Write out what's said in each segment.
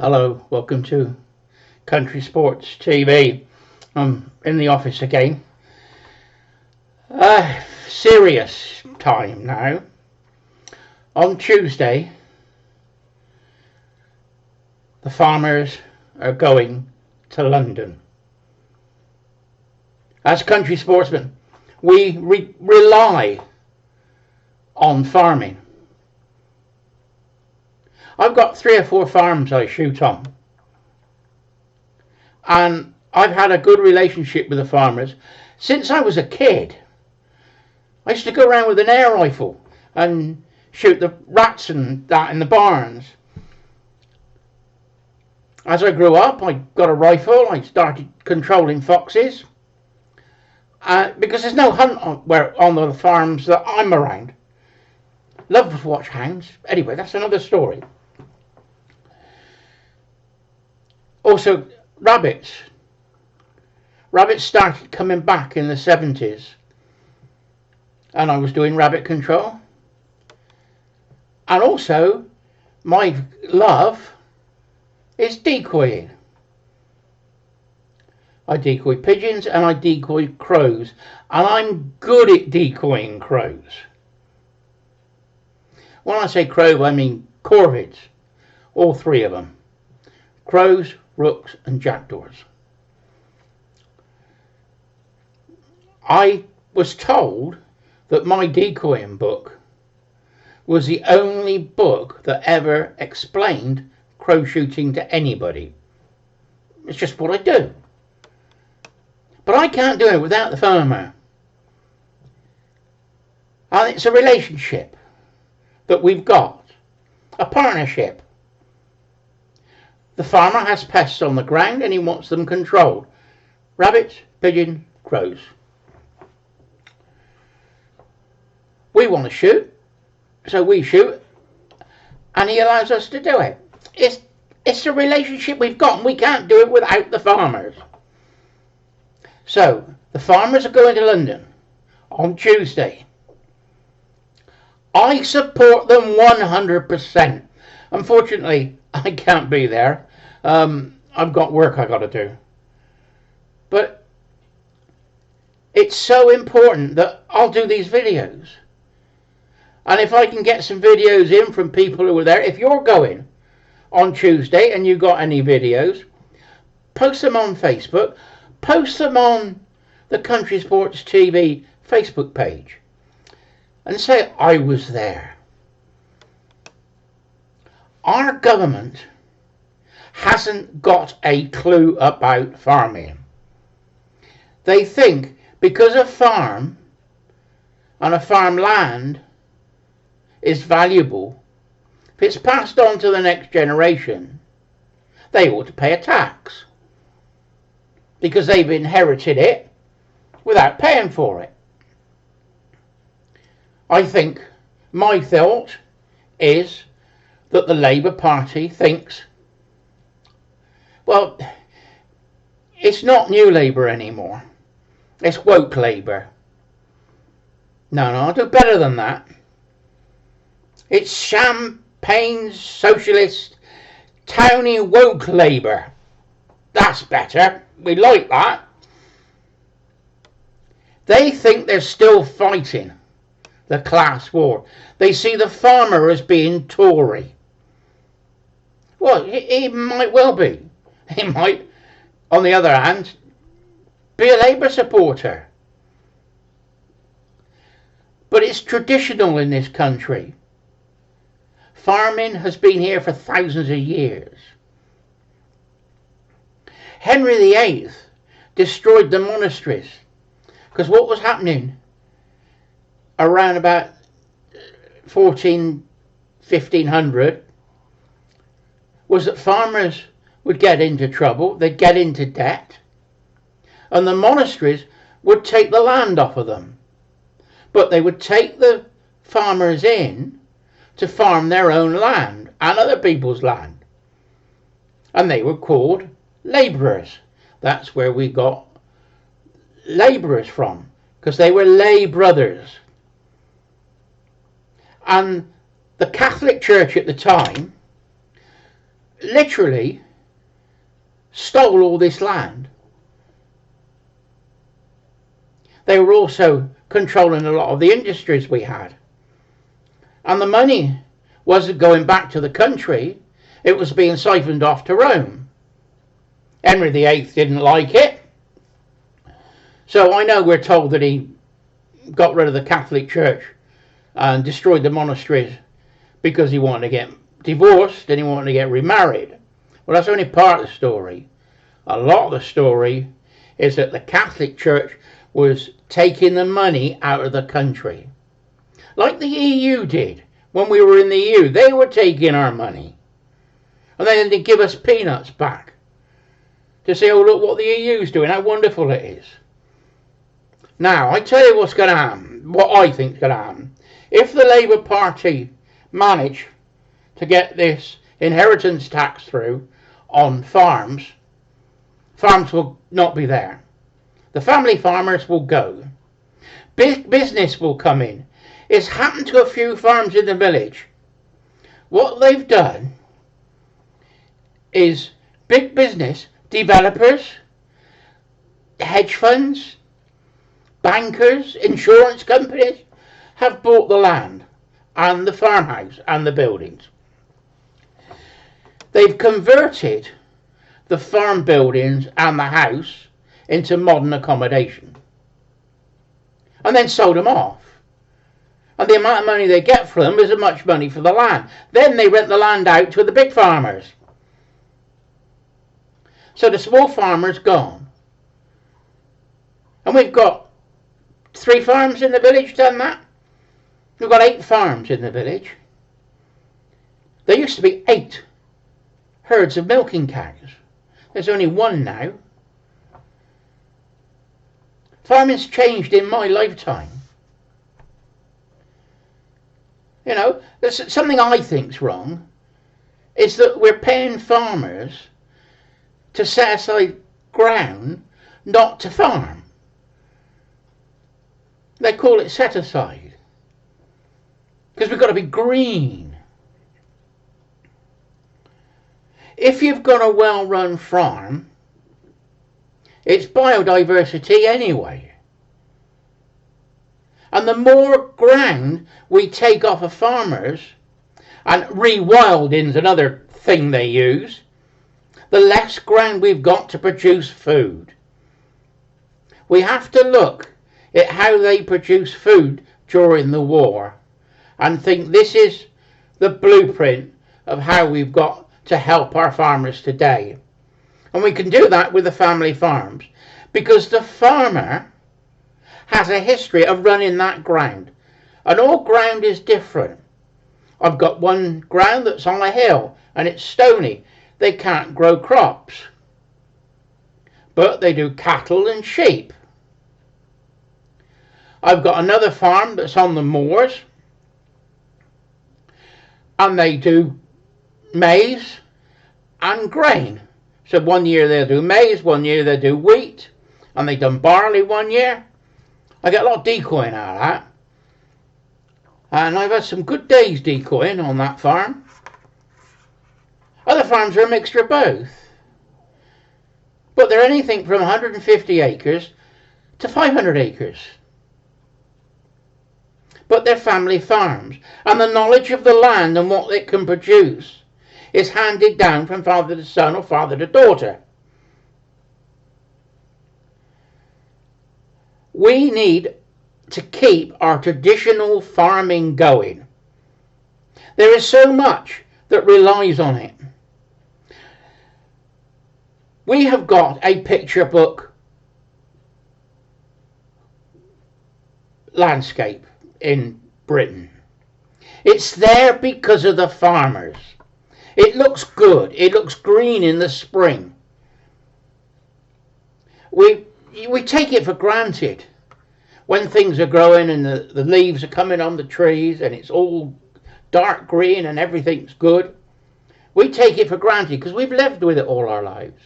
Hello, welcome to Country Sports TV. I'm in the office again. Serious time now. On Tuesday, the farmers are going to London. As country sportsmen, we rely on farming. I've got 3 or 4 farms I shoot on, and I've had a good relationship with the farmers since I was a kid. I used to go around with an air rifle and shoot the rats and that in the barns. As I grew up, I got a rifle. I started controlling foxes because there's no hunt on the farms that I'm around. Love to watch hounds. Anyway, that's another story. Also, rabbits. Rabbits started coming back in the 70s, and I was doing rabbit control. And also, my love is decoying. I decoy pigeons and I decoy crows, and I'm good at decoying crows. When I say crow, I mean corvids, all 3 of them. Crows, rooks and jackdaws. I was told that my decoying book was the only book that ever explained crow shooting to anybody. It's just what I do. But I can't do it without the farmer. And it's a relationship that we've got, a partnership. The farmer has pests on the ground and he wants them controlled. Rabbits, pigeons, crows. We want to shoot, so we shoot, and he allows us to do it. It's a relationship we've got, and we can't do it without the farmers. So, the farmers are going to London on Tuesday. I support them 100%. Unfortunately, I can't be there. I've got work I got to do. But it's so important that I'll do these videos. And if I can get some videos in from people who were there, if you're going on Tuesday and you got any videos, post them on Facebook, post them on the Country Sports TV Facebook page, and say I was there. Our government hasn't got a clue about farming. They think because a farm and a farmland is valuable, if it's passed on to the next generation, they ought to pay a tax because they've inherited it without paying for it. I think my thought is that the Labour Party thinks, well, it's not New Labour anymore. It's woke Labour. No, I'll do better than that. It's champagne socialist towny woke Labour. That's better. We like that. They think they're still fighting the class war. They see the farmer as being Tory. Well, he might well be. He might, on the other hand, be a Labour supporter. But it's traditional in this country. Farming has been here for thousands of years. Henry VIII destroyed the monasteries because what was happening around about 1500 was that farmers would get into trouble, they'd get into debt, and the monasteries would take the land off of them. But they would take the farmers in to farm their own land and other people's land. And they were called labourers. That's where we got labourers from, because they were lay brothers. And the Catholic Church at the time literally stole all this land. They were also controlling a lot of the industries we had. And the money wasn't going back to the country, it was being siphoned off to Rome. Henry VIII didn't like it. So I know we're told that he got rid of the Catholic Church and destroyed the monasteries because he wanted to get divorced and he wanted to get remarried. Well, that's only part of the story. A lot of the story is that the Catholic Church was taking the money out of the country. Like the EU did when we were in the EU. They were taking our money. And then they give us peanuts back. To say, oh, look what the EU's doing, how wonderful it is. Now, I tell you what's going to happen, what I think is going to happen. If the Labour Party manage to get this inheritance tax through on farms, farms will not be there. The family farmers will go. Big business will come in. It's happened to a few farms in the village. What they've done is big business, developers, hedge funds, bankers, insurance companies have bought the land and the farmhouse and the buildings. They've converted the farm buildings and the house into modern accommodation and then sold them off. And the amount of money they get for them is as much money for the land. Then they rent the land out to the big farmers. So the small farmer's gone. And we've got 3 farms in the village done that. We've got 8 farms in the village. There used to be 8 herds of milking cows. There's only 1 now. Farming's changed in my lifetime. You know, there's something I think's wrong is that we're paying farmers to set aside ground not to farm. They call it set aside because we've got to be green. If you've got a well-run farm, it's biodiversity anyway. And the more ground we take off of farmers, and rewilding's another thing they use, the less ground we've got to produce food. We have to look at how they produce food during the war and think this is the blueprint of how we've got to help our farmers today. And we can do that with the family farms because the farmer has a history of running that ground. And all ground is different. I've got one ground that's on a hill and it's stony. They can't grow crops. But they do cattle and sheep. I've got another farm that's on the moors and they do maize and grain. So one year they'll do maize, one year they'll do wheat, and they've done barley one year. I get a lot of decoying out of that. And I've had some good days decoying on that farm. Other farms are a mixture of both. But they're anything from 150 acres to 500 acres. But they're family farms. And the knowledge of the land and what it can produce is handed down from father to son or father to daughter. We need to keep our traditional farming going. There is so much that relies on it. We have got a picture book landscape in Britain. It's there because of the farmers. It looks good. It looks green in the spring. We take it for granted when things are growing and the leaves are coming on the trees and it's all dark green and everything's good. We take it for granted because we've lived with it all our lives.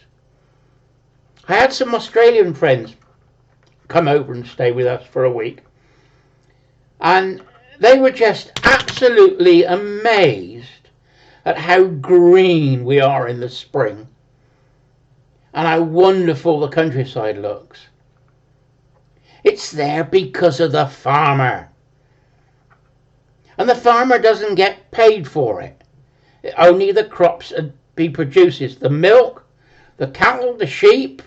I had some Australian friends come over and stay with us for a week, and they were just absolutely amazed at how green we are in the spring and how wonderful the countryside looks. It's there because of the farmer. And the farmer doesn't get paid for it. Only the crops he produces, the milk, the cattle, the sheep.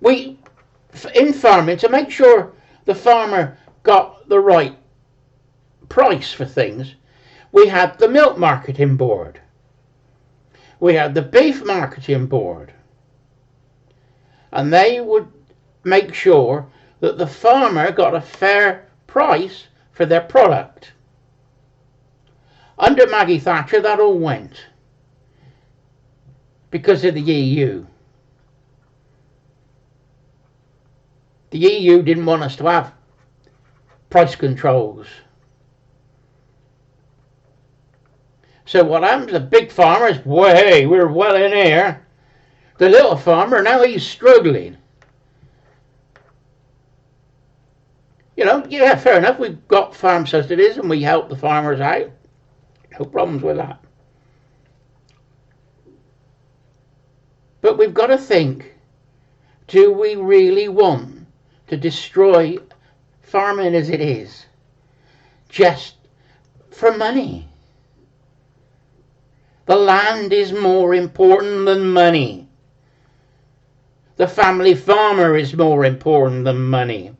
In farming, to make sure the farmer got the right price for things, we had the milk marketing board. We had the beef marketing board. And they would make sure that the farmer got a fair price for their product. Under Maggie Thatcher, that all went because of the EU. The EU didn't want us to have price controls. So what happens? The big farmers, hey, we're well in here. The little farmer, now he's struggling. You know, yeah, fair enough. We've got farm subsidies and we help the farmers out. No problems with that. But we've got to think, do we really want to destroy farming as it is just for money? The land is more important than money. The family farmer is more important than money.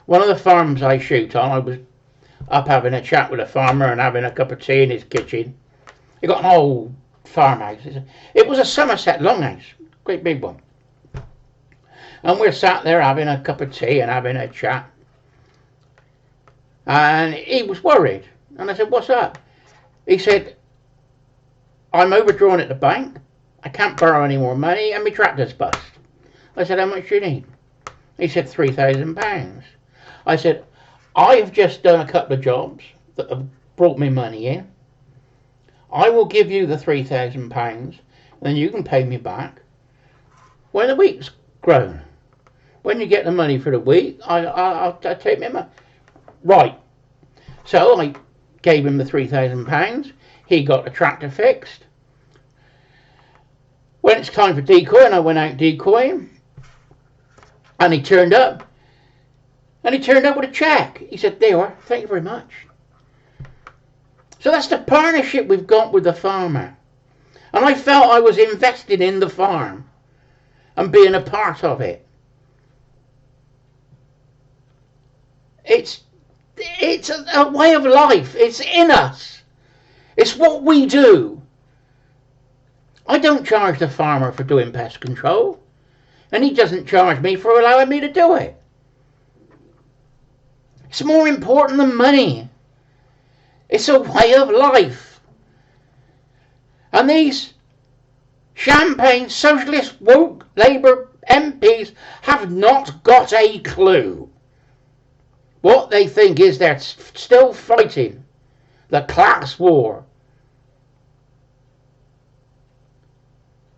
One of the farms I shoot on, I was up having a chat with a farmer and having a cup of tea in his kitchen. He got an old farmhouse. It was a Somerset longhouse, great big one. And we're sat there having a cup of tea and having a chat. And he was worried. And I said, what's up? He said, I'm overdrawn at the bank. I can't borrow any more money and my tractor's bust. I said, how much do you need? He said, £3,000. I said, I have just done a couple of jobs that have brought me money in. I will give you the £3,000, then you can pay me back when the wheat's grown. When you get the money for the wheat, I'll take my money. Right. So I gave him the £3,000. He got the tractor fixed. When it's time for decoying, I went out decoying. And he turned up. And he turned up with a cheque. He said, there you are, thank you very much. So that's the partnership we've got with the farmer. And I felt I was invested in the farm and being a part of it. It's a way of life. It's in us. It's what we do. I don't charge the farmer for doing pest control. And he doesn't charge me for allowing me to do it. It's more important than money. It's a way of life. And these champagne socialist woke Labour MPs have not got a clue. What they think is they're still fighting the class war.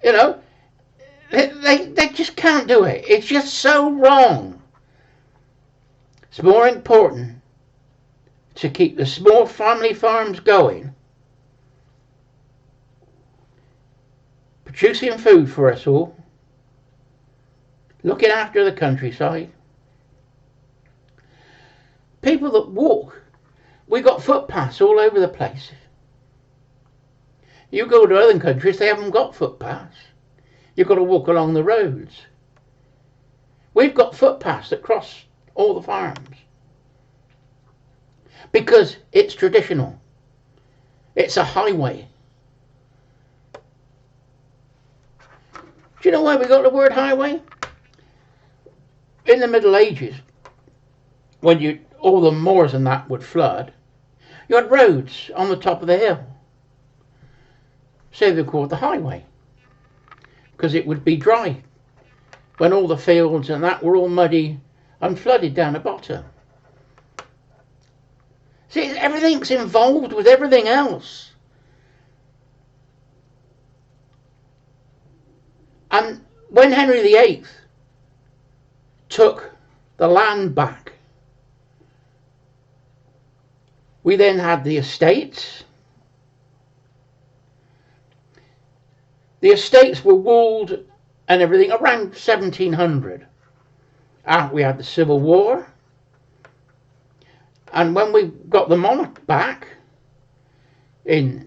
You know, they just can't do it. It's just so wrong. It's more important to keep the small family farms going, producing food for us all, looking after the countryside. People that walk, we got footpaths all over the place. You go to other countries, they haven't got footpaths. You've got to walk along the roads. We've got footpaths that cross all the farms because it's traditional. It's a highway. Do you know why we got the word highway? In the Middle Ages, when all the moors and that would flood, you had roads on the top of the hill. So they called the highway because it would be dry when all the fields and that were all muddy and flooded down the bottom. See, everything's involved with everything else. And when Henry VIII took the land back, We then had the estates. The estates were walled and everything around 1700. We had the Civil War. And when we got the monarch back, we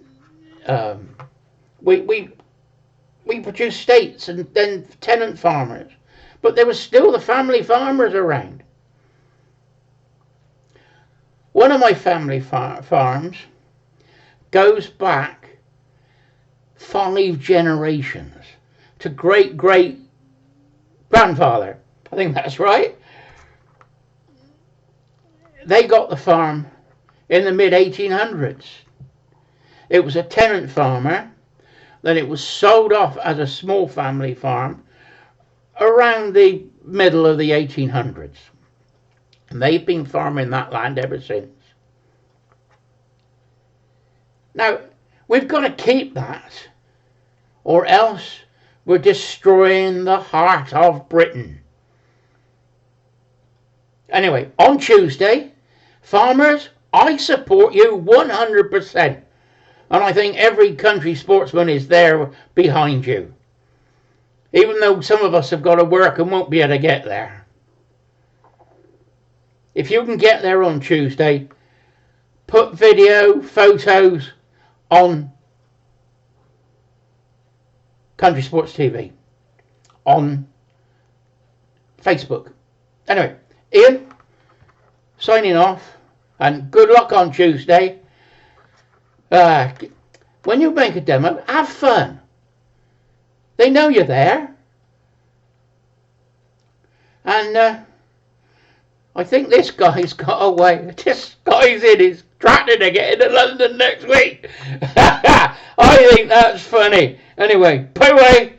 produced states and then tenant farmers. But there was still the family farmers around. One of my family farms goes back 5 generations to great-great-grandfather. I think that's right. They got the farm in the mid-1800s. It was a tenant farmer. Then it was sold off as a small family farm around the middle of the 1800s. And they've been farming that land ever since. Now, we've got to keep that, or else we're destroying the heart of Britain. Anyway, on Tuesday, farmers, I support you 100%. And I think every country sportsman is there behind you. Even though some of us have got to work and won't be able to get there. If you can get there on Tuesday, put video, photos on Country Sports TV. On Facebook. Anyway, Ian, signing off. And good luck on Tuesday. When you make a demo, have fun. They know you're there. And I think this guy's got away. This guy's in his tractor to get into London next week. I think that's funny. Anyway, bye-bye.